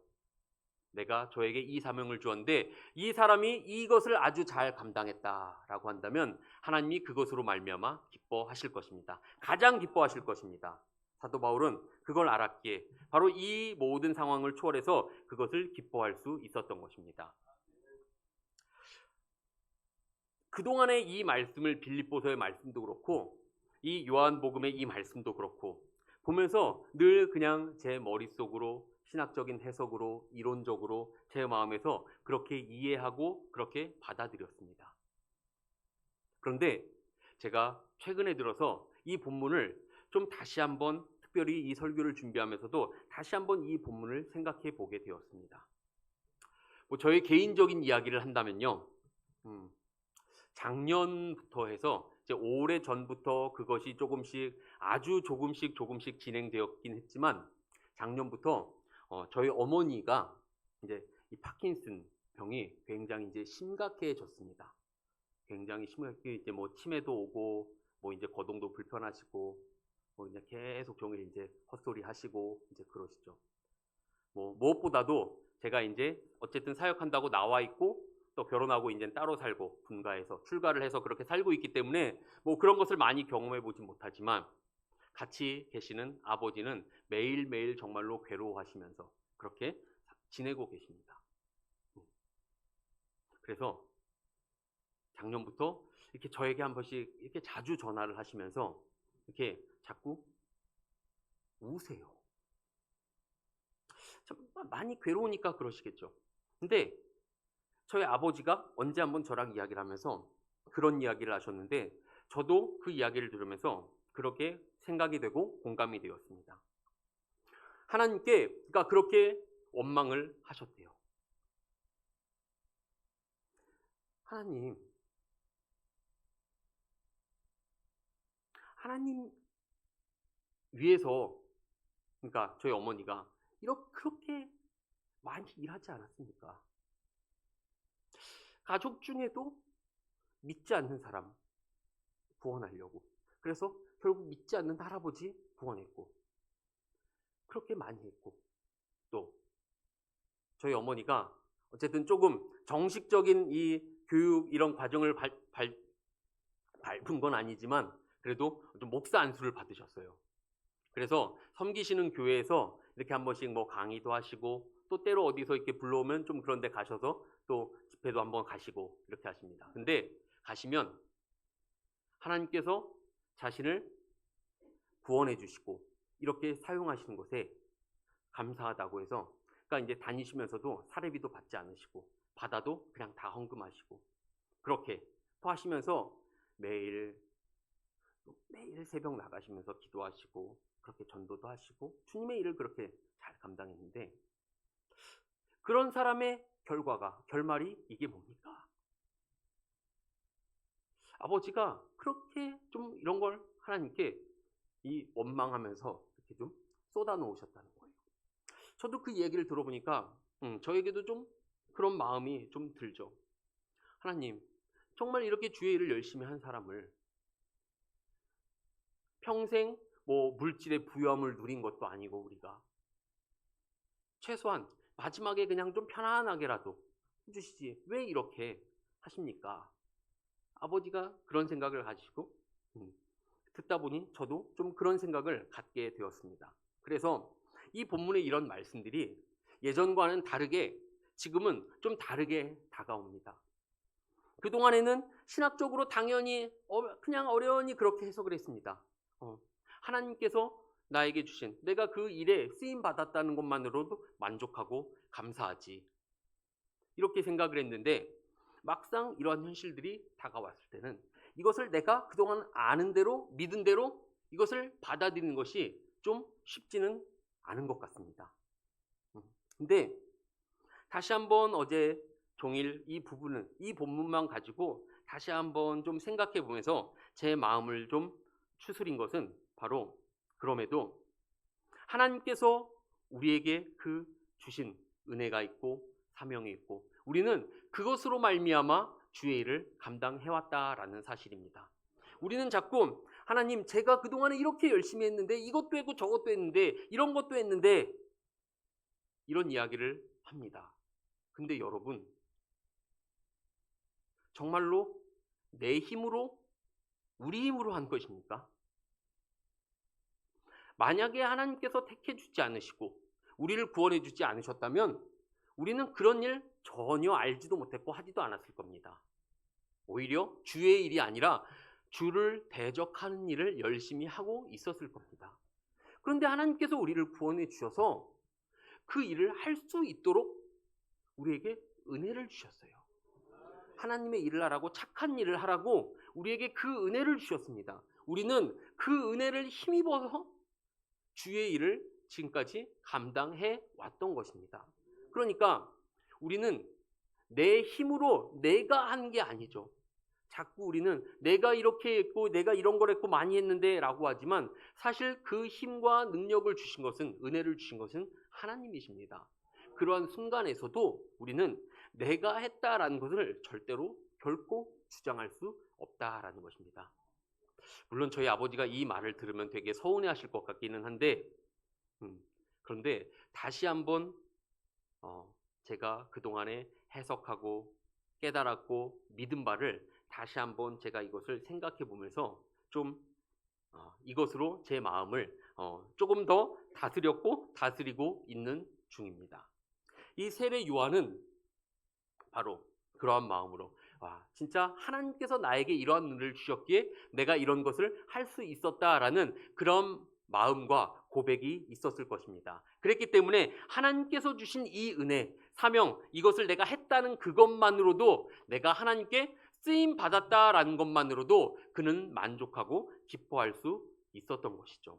내가 저에게 이 사명을 주었는데 이 사람이 이것을 아주 잘 감당했다라고 한다면 하나님이 그것으로 말미암아 기뻐하실 것입니다. 가장 기뻐하실 것입니다. 사도 바울은 그걸 알았기에 바로 이 모든 상황을 초월해서 그것을 기뻐할 수 있었던 것입니다. 그동안의 이 말씀을 빌립보서의 말씀도 그렇고 이 요한복음의 이 말씀도 그렇고 보면서 늘 그냥 제 머릿속으로 신학적인 해석으로 이론적으로 제 마음에서 그렇게 이해하고 그렇게 받아들였습니다. 그런데 제가 최근에 들어서 이 본문을 좀 다시 한번 특별히 이 설교를 준비하면서도 다시 한번 이 본문을 생각해 보게 되었습니다. 저의 개인적인 이야기를 한다면요. 작년부터 해서 이제 오래 전부터 그것이 조금씩 아주 조금씩 진행되었긴 했지만 작년부터 저희 어머니가 이제 이 파킨슨 병이 굉장히 이제 심각해졌습니다. 굉장히 심각하게 이제 뭐 치매도 오고 뭐 이제 거동도 불편하시고 뭐 이제 계속 종일 이제 헛소리 하시고 이제 그러시죠. 뭐 무엇보다도 제가 이제 어쨌든 사역한다고 나와 있고 또 결혼하고 이제 따로 살고 분가해서 출가를 해서 그렇게 살고 있기 때문에 뭐 그런 것을 많이 경험해 보진 못하지만 같이 계시는 아버지는 매일매일 정말로 괴로워하시면서 그렇게 지내고 계십니다. 그래서 작년부터 이렇게 저에게 한 번씩 이렇게 자주 전화를 하시면서 이렇게 자꾸 우세요. 참 많이 괴로우니까 그러시겠죠. 근데 저희 아버지가 언제 한번 저랑 이야기를 하면서 그런 이야기를 하셨는데 저도 그 이야기를 들으면서 그렇게 생각이 되고 공감이 되었습니다. 하나님께 그러니까 그렇게 원망을 하셨대요. 하나님 위해서 그러니까 저희 어머니가 그렇게 많이 일하지 않았습니까? 가족 중에도 믿지 않는 사람 구원하려고. 그래서 결국 믿지 않는 할아버지 구원했고 그렇게 많이 했고 또 저희 어머니가 어쨌든 조금 정식적인 이 교육 이런 과정을 밟은 건 아니지만 그래도 좀 목사 안수를 받으셨어요. 그래서 섬기시는 교회에서 이렇게 한 번씩 뭐 강의도 하시고 또 때로 어디서 이렇게 불러오면 좀 그런 데 가셔서 또 집회도 한번 가시고 이렇게 하십니다. 근데 가시면 하나님께서 자신을 구원해 주시고 이렇게 사용하시는 것에 감사하다고 해서 그러니까 이제 다니시면서도 사례비도 받지 않으시고 받아도 그냥 다 헌금하시고 그렇게 또 하시면서 매일 새벽 나가시면서 기도하시고 그렇게 전도도 하시고 주님의 일을 그렇게 잘 감당했는데 그런 사람의 결말이 이게 뭡니까? 아버지가 그렇게 좀 이런 걸 하나님께 원망하면서 이렇게 좀 쏟아 놓으셨다는 거예요. 저도 그 얘기를 들어보니까 저에게도 좀 그런 마음이 좀 들죠. 하나님, 정말 이렇게 주의 일을 열심히 한 사람을 평생 뭐 물질의 부유함을 누린 것도 아니고 우리가 최소한 마지막에 그냥 좀 편안하게라도 해주시지 왜 이렇게 하십니까? 아버지가 그런 생각을 가지시고 듣다 보니 저도 좀 그런 생각을 갖게 되었습니다. 그래서 이 본문의 이런 말씀들이 예전과는 다르게 지금은 좀 다르게 다가옵니다. 그동안에는 신학적으로 당연히 그냥 어련히 그렇게 해석을 했습니다. 하나님께서 나에게 주신, 내가 그 일에 쓰임 받았다는 것만으로도 만족하고 감사하지, 이렇게 생각을 했는데, 막상 이러한 현실들이 다가왔을 때는 이것을 내가 그동안 아는 대로 믿은 대로 이것을 받아들이는 것이 좀 쉽지는 않은 것 같습니다. 근데 다시 한번 어제 종일 이 본문만 가지고 다시 한번 좀 생각해 보면서 제 마음을 좀 추스린 것은 바로, 그럼에도 하나님께서 우리에게 그 주신 은혜가 있고 사명이 있고 우리는 그것으로 말미암아 주의 일을 감당해왔다라는 사실입니다. 우리는 자꾸 하나님, 제가 그동안에 이렇게 열심히 했는데, 이것도 했고 저것도 했는데, 이런 것도 했는데, 이런 이야기를 합니다. 근데 여러분, 정말로 내 힘으로, 우리 힘으로 한 것입니까? 만약에 하나님께서 택해 주지 않으시고 우리를 구원해 주지 않으셨다면 우리는 그런 일 전혀 알지도 못했고 하지도 않았을 겁니다. 오히려 주의 일이 아니라 주를 대적하는 일을 열심히 하고 있었을 겁니다. 그런데 하나님께서 우리를 구원해 주셔서 그 일을 할 수 있도록 우리에게 은혜를 주셨어요. 하나님의 일을 하라고, 착한 일을 하라고 우리에게 그 은혜를 주셨습니다. 우리는 그 은혜를 힘입어서 주의 일을 지금까지 감당해 왔던 것입니다. 그러니까 우리는 내 힘으로 내가 한 게 아니죠. 자꾸 우리는 내가 이렇게 했고 내가 이런 걸 했고 많이 했는데 라고 하지만, 사실 그 힘과 능력을 주신 것은, 은혜를 주신 것은 하나님이십니다. 그러한 순간에서도 우리는 내가 했다라는 것을 절대로 결코 주장할 수 없다라는 것입니다. 물론 저희 아버지가 이 말을 들으면 되게 서운해하실 것 같기는 한데, 그런데 다시 한번 제가 그동안에 해석하고 깨달았고 믿은 바를 다시 한번 제가 이것을 생각해 보면서 좀 이것으로 제 마음을 조금 더 다스리고 있는 중입니다. 이 세례 요한은 바로 그러한 마음으로, 진짜 하나님께서 나에게 이러한 은혜를 주셨기에 내가 이런 것을 할 수 있었다라는 그런 마음과 고백이 있었을 것입니다. 그랬기 때문에 하나님께서 주신 이 은혜, 사명, 이것을 내가 했다는 그것만으로도, 내가 하나님께 쓰임 받았다라는 것만으로도 그는 만족하고 기뻐할 수 있었던 것이죠.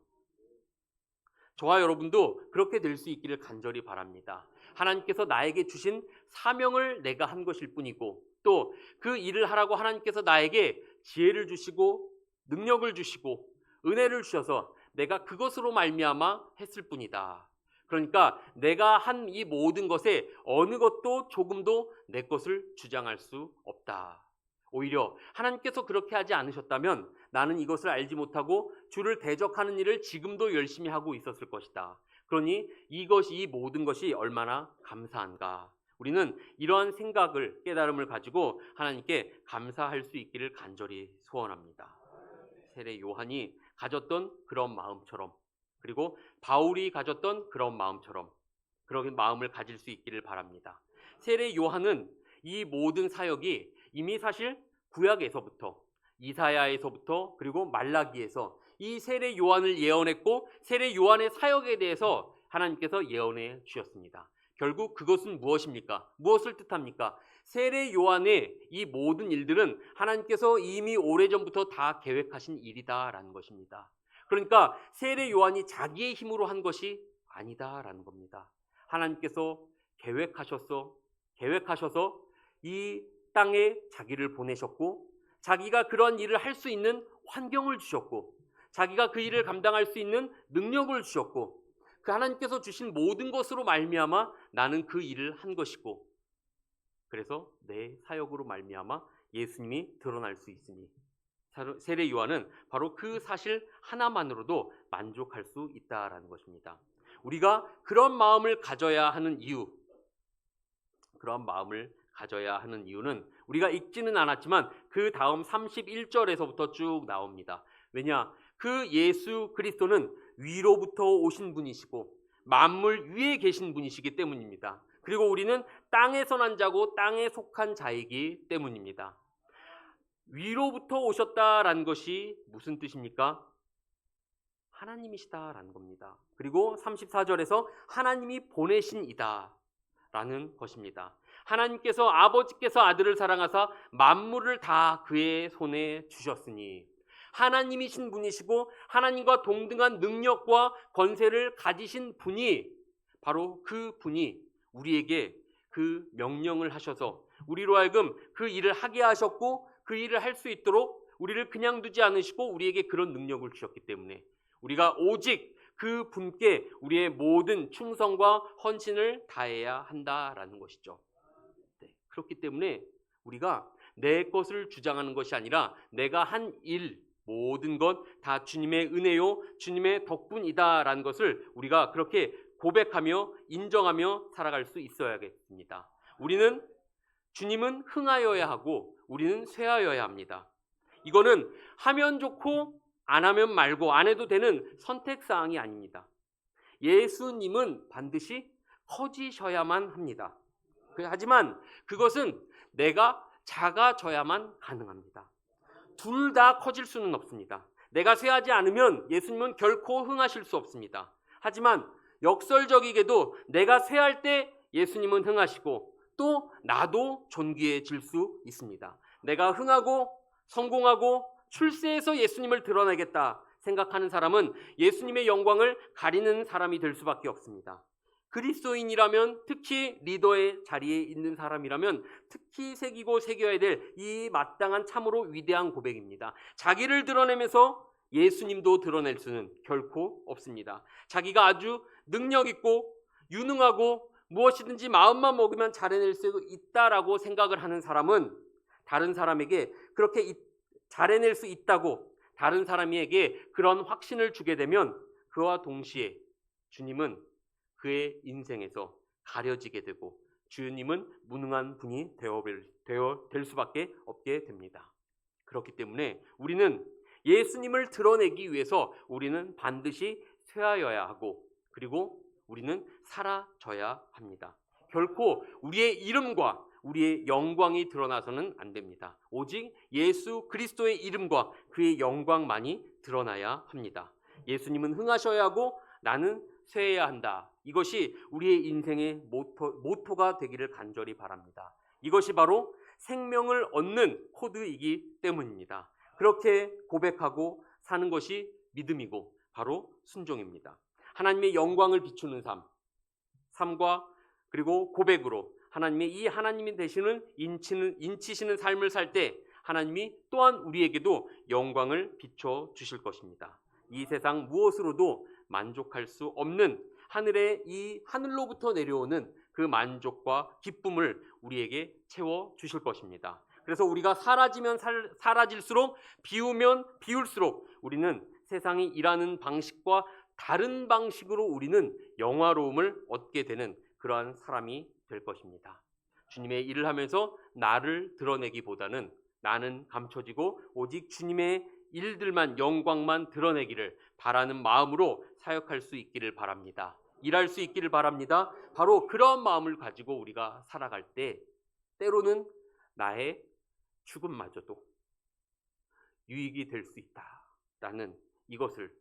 저와 여러분도 그렇게 될 수 있기를 간절히 바랍니다. 하나님께서 나에게 주신 사명을 내가 한 것일 뿐이고, 또 그 일을 하라고 하나님께서 나에게 지혜를 주시고 능력을 주시고 은혜를 주셔서 내가 그것으로 말미암아 했을 뿐이다. 그러니까 내가 한 이 모든 것에 어느 것도 조금도 내 것을 주장할 수 없다. 오히려 하나님께서 그렇게 하지 않으셨다면 나는 이것을 알지 못하고 주를 대적하는 일을 지금도 열심히 하고 있었을 것이다. 그러니 이 모든 것이 얼마나 감사한가. 우리는 이러한 생각을, 깨달음을 가지고 하나님께 감사할 수 있기를 간절히 소원합니다. 세례 요한이 가졌던 그런 마음처럼, 그리고 바울이 가졌던 그런 마음처럼 그런 마음을 가질 수 있기를 바랍니다. 세례 요한은 이 모든 사역이 이미 사실 구약에서부터, 이사야에서부터, 그리고 말라기에서 이 세례 요한을 예언했고 세례 요한의 사역에 대해서 하나님께서 예언해 주셨습니다. 결국 그것은 무엇입니까? 무엇을 뜻합니까? 세례 요한의 이 모든 일들은 하나님께서 이미 오래전부터 다 계획하신 일이다라는 것입니다. 그러니까 세례 요한이 자기의 힘으로 한 것이 아니다라는 겁니다. 하나님께서 계획하셔서 이 땅에 자기를 보내셨고, 자기가 그런 일을 할 수 있는 환경을 주셨고, 자기가 그 일을 감당할 수 있는 능력을 주셨고, 그 하나님께서 주신 모든 것으로 말미암아 나는 그 일을 한 것이고, 그래서 내 사역으로 말미암아 예수님이 드러날 수 있으니 세례 요한은 바로 그 사실 하나만으로도 만족할 수 있다라는 것입니다. 우리가 그런 마음을 가져야 하는 이유는 우리가 읽지는 않았지만 그 다음 31절에서부터 쭉 나옵니다. 왜냐? 그 예수 그리스도는 위로부터 오신 분이시고 만물 위에 계신 분이시기 때문입니다. 그리고 우리는 땅에서 난 자고 땅에 속한 자이기 때문입니다. 위로부터 오셨다라는 것이 무슨 뜻입니까? 하나님이시다라는 겁니다. 그리고 34절에서 하나님이 보내신 이다 라는 것입니다. 하나님께서 아버지께서 아들을 사랑하사 만물을 다 그의 손에 주셨으니 하나님이신 분이시고 하나님과 동등한 능력과 권세를 가지신 분이 바로 그 분이 우리에게 그 명령을 하셔서 우리로 하여금 그 일을 하게 하셨고 그 일을 할 수 있도록 우리를 그냥 두지 않으시고 우리에게 그런 능력을 주셨기 때문에 우리가 오직 그 분께 우리의 모든 충성과 헌신을 다해야 한다라는 것이죠. 네, 그렇기 때문에 우리가 내 것을 주장하는 것이 아니라 내가 한 일 모든 것 다 주님의 은혜요 주님의 덕분이다라는 것을 우리가 그렇게 고백하며 인정하며 살아갈 수 있어야겠습니다. 우리는 주님은 흥하여야 하고 우리는 쇠하여야 합니다. 이거는 하면 좋고 안 하면 말고 안 해도 되는 선택사항이 아닙니다. 예수님은 반드시 커지셔야만 합니다. 하지만 그것은 내가 작아져야만 가능합니다. 둘 다 커질 수는 없습니다. 내가 쇠하지 않으면 예수님은 결코 흥하실 수 없습니다. 하지만 역설적이게도 내가 쇠할 때 예수님은 흥하시고 또 나도 존귀해질 수 있습니다. 내가 흥하고 성공하고 출세해서 예수님을 드러내겠다 생각하는 사람은 예수님의 영광을 가리는 사람이 될 수밖에 없습니다. 그리스도인이라면 특히 리더의 자리에 있는 사람이라면 특히 새기고 새겨야 될 이 마땅한 참으로 위대한 고백입니다. 자기를 드러내면서 예수님도 드러낼 수는 결코 없습니다. 자기가 아주 능력 있고 유능하고 무엇이든지 마음만 먹으면 잘해낼 수 있다라고 생각을 하는 사람은 다른 사람에게 그렇게 잘해낼 수 있다고 다른 사람에게 그런 확신을 주게 되면 그와 동시에 주님은 그의 인생에서 가려지게 되고 주님은 무능한 분이 될 수밖에 없게 됩니다. 그렇기 때문에 우리는 예수님을 드러내기 위해서 우리는 반드시 쇠하여야 하고 그리고 우리는 사라져야 합니다. 결코 우리의 이름과 우리의 영광이 드러나서는 안 됩니다. 오직 예수 그리스도의 이름과 그의 영광만이 드러나야 합니다. 예수님은 흥하셔야 하고 나는 쇠해야 한다. 이것이 우리의 인생의 모토가 되기를 간절히 바랍니다. 이것이 바로 생명을 얻는 코드이기 때문입니다. 그렇게 고백하고 사는 것이 믿음이고 바로 순종입니다. 하나님의 영광을 비추는 삶과 그리고 고백으로 하나님이 되시는 인치시는 삶을 살 때 하나님이 또한 우리에게도 영광을 비춰 주실 것입니다. 이 세상 무엇으로도 만족할 수 없는 하늘로부터 내려오는 그 만족과 기쁨을 우리에게 채워 주실 것입니다. 그래서 우리가 사라지면 사라질수록 비우면 비울수록 우리는 세상이 일하는 방식과 다른 방식으로 우리는 영화로움을 얻게 되는 그러한 사람이 될 것입니다. 주님의 일을 하면서 나를 드러내기보다는 나는 감춰지고 오직 주님의 일들만 영광만 드러내기를 바라는 마음으로 사역할 수 있기를 바랍니다. 일할 수 있기를 바랍니다. 바로 그런 마음을 가지고 우리가 살아갈 때 때로는 나의 죽음마저도 유익이 될 수 있다라는 이것을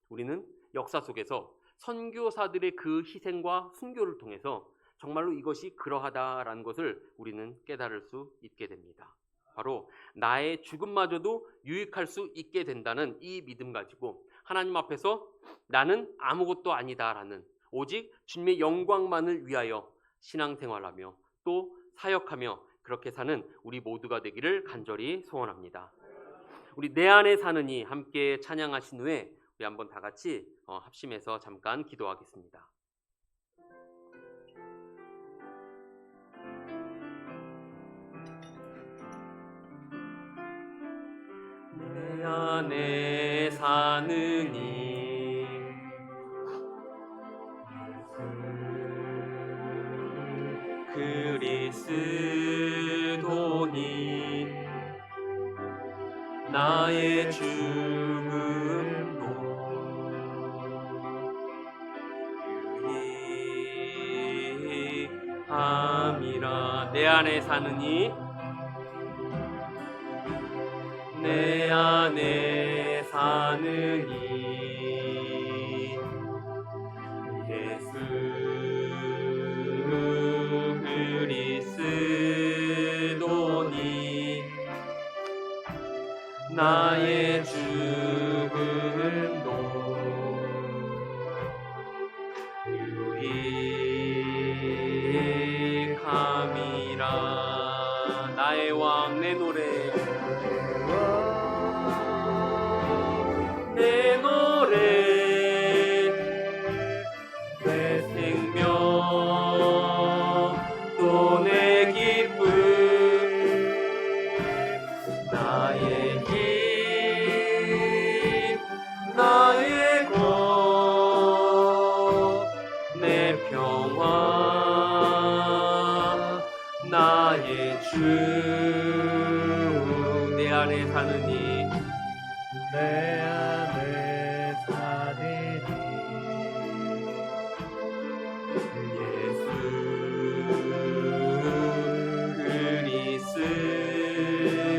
우리는 역사 속에서 선교사들의 그 희생과 순교를 통해서 정말로 이것이 그러하다라는 것을 우리는 깨달을 수 있게 됩니다. 바로 나의 죽음마저도 유익할 수 있게 된다는 이 믿음 가지고 하나님 앞에서 나는 아무것도 아니다라는 오직 주님의 영광만을 위하여 신앙생활하며 또 사역하며 그렇게 사는 우리 모두가 되기를 간절히 소원합니다. 우리 내 안에 사는 이 함께 찬양하신 후에 우리 한번 다 같이 합심해서 잠깐 기도하겠습니다. 내 안에 사는 이 그리스도니 나의 죽음도 유익함이라. 내 안에 사는 이 내 안에 사느니 예수 그리스도니 나의 죽음도 유익함이라. 나의 왕 내 노래 내 노래 내 생명 또 내 기쁨 나의 힘 나의 것 내 평화 나의 주 내 안에 사느니 내 안에 사느니 예수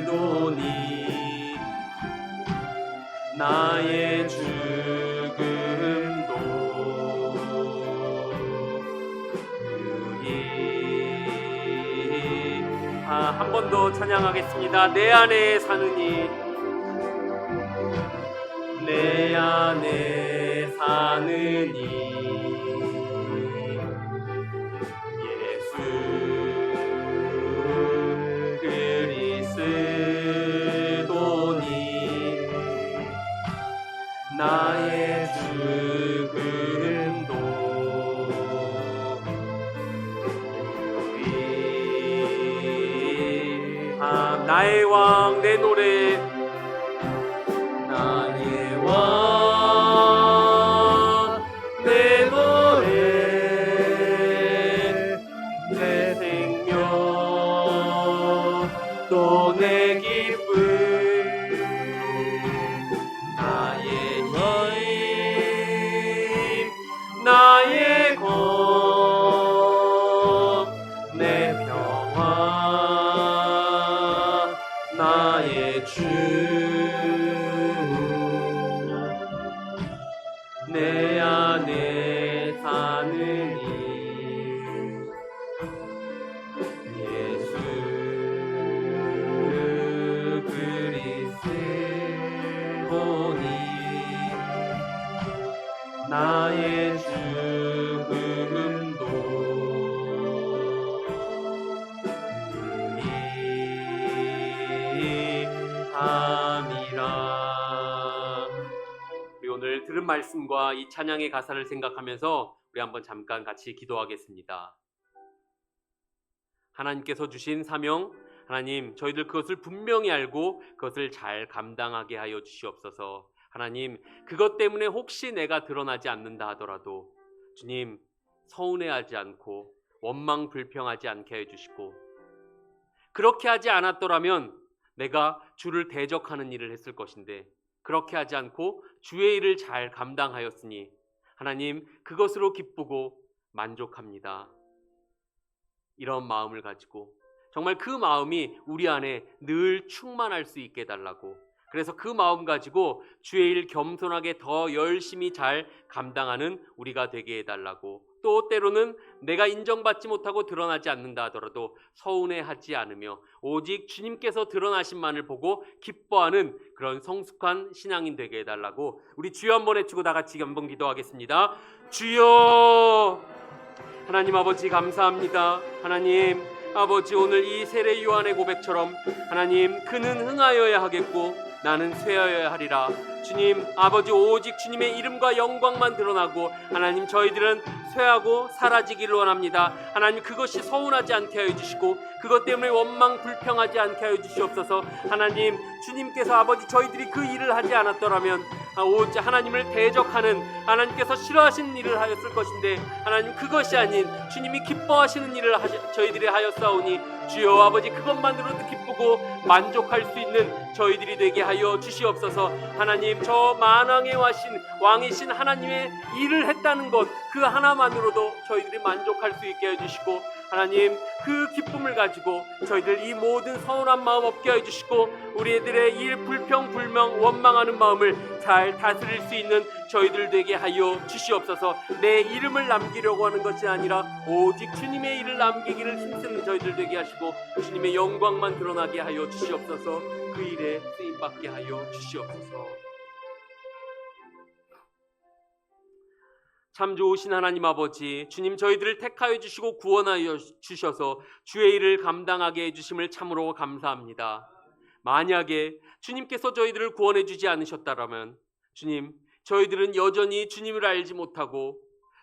그리스도니 나의 죽음도 한 번 더 찬양하겠습니다. 내 안에 사느니 내 안에 사느니 예수 그리스도니 나의 죽음도 나의 왕 내 노래 나의 왕 내 노래 내 생명 또 내 기쁨 나의 힘 나의 것 내 평화 나의 주 내 안에 사느니 예수 그리스도니 나의 죽음도 유익함이라. 우리 오늘 들은 말씀과 이 찬양의 가사를 생각하면서 우리 한번 잠깐 같이 기도하겠습니다. 하나님께서 주신 사명, 하나님 저희들 그것을 분명히 알고 그것을 잘 감당하게 하여 주시옵소서. 하나님 그것 때문에 혹시 내가 드러나지 않는다 하더라도 주님 서운해하지 않고 원망 불평하지 않게 해주시고, 그렇게 하지 않았더라면 내가 주를 대적하는 일을 했을 것인데 그렇게 하지 않고 주의 일을 잘 감당하였으니 하나님 그것으로 기쁘고 만족합니다. 이런 마음을 가지고 정말 그 마음이 우리 안에 늘 충만할 수 있게 해달라고, 그래서 그 마음 가지고 주의 일 겸손하게 더 열심히 잘 감당하는 우리가 되게 해달라고, 또 때로는 내가 인정받지 못하고 드러나지 않는다 하더라도 서운해하지 않으며 오직 주님께서 드러나신만을 보고 기뻐하는 그런 성숙한 신앙인 되게 해달라고 우리 주여 한번 외치고 다 같이 한번 기도하겠습니다. 주여, 하나님 아버지 감사합니다. 하나님 아버지 오늘 이 세례 요한의 고백처럼 하나님 그는 흥하여야 하겠고 나는 쇠하여야 하리라. 주님 아버지 오직 주님의 이름과 영광만 드러나고 하나님 저희들은 쇠하고 사라지기를 원합니다. 하나님 그것이 서운하지 않게 하여 주시고 그것 때문에 원망 불평하지 않게 하여 주시옵소서. 하나님 주님께서 아버지 저희들이 그 일을 하지 않았더라면 오직 하나님을 대적하는 하나님께서 싫어하시는 일을 하였을 것인데 하나님 그것이 아닌 주님이 기뻐하시는 일을 저희들이 하였사오니 주여 아버지 그것만으로도 기쁘고 만족할 수 있는 저희들이 되게 하여 주시옵소서. 하나님 저 만왕의 왕이신 하나님의 일을 했다는 것 그 하나만으로도 저희들이 만족할 수 있게 해주시고 하나님, 그 기쁨을 가지고 저희들 이 모든 서운한 마음 없게 해주시고 우리 애들의 일 불평 불명 원망하는 마음을 잘 다스릴 수 있는 저희들 되게 하여 주시옵소서. 내 이름을 남기려고 하는 것이 아니라 오직 주님의 일을 남기기를 힘쓰는 저희들 되게 하시고 주님의 영광만 드러나게 하여 주시옵소서. 그 일에 쓰임받게 하여 주시옵소서. 참 좋으신 하나님 아버지, 주님 저희들을 택하여 주시고 구원하여 주셔서 주의 일을 감당하게 해주심을 참으로 감사합니다. 만약에 주님께서 저희들을 구원해 주지 않으셨다라면 주님, 저희들은 여전히 주님을 알지 못하고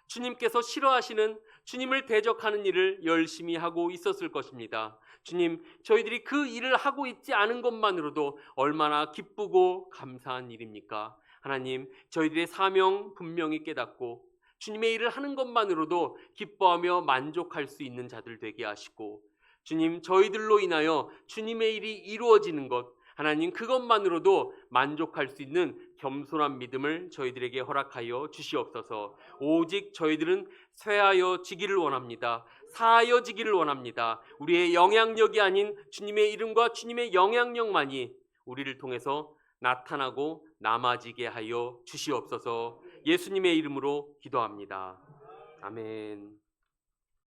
주님께서 싫어하시는 주님을 대적하는 일을 열심히 하고 있었을 것입니다. 주님, 저희들이 그 일을 하고 있지 않은 것만으로도 얼마나 기쁘고 감사한 일입니까? 하나님, 저희들의 사명 분명히 깨닫고 주님의 일을 하는 것만으로도 기뻐하며 만족할 수 있는 자들 되게 하시고 주님, 저희들로 인하여 주님의 일이 이루어지는 것, 하나님 그것만으로도 만족할 수 있는 겸손한 믿음을 저희들에게 허락하여 주시옵소서. 오직 저희들은 쇠하여지기를 원합니다. 사하여지기를 원합니다. 우리의 영향력이 아닌 주님의 이름과 주님의 영향력만이 우리를 통해서 나타나고 남아지게 하여 주시옵소서. 예수님의 이름으로 기도합니다. 아멘.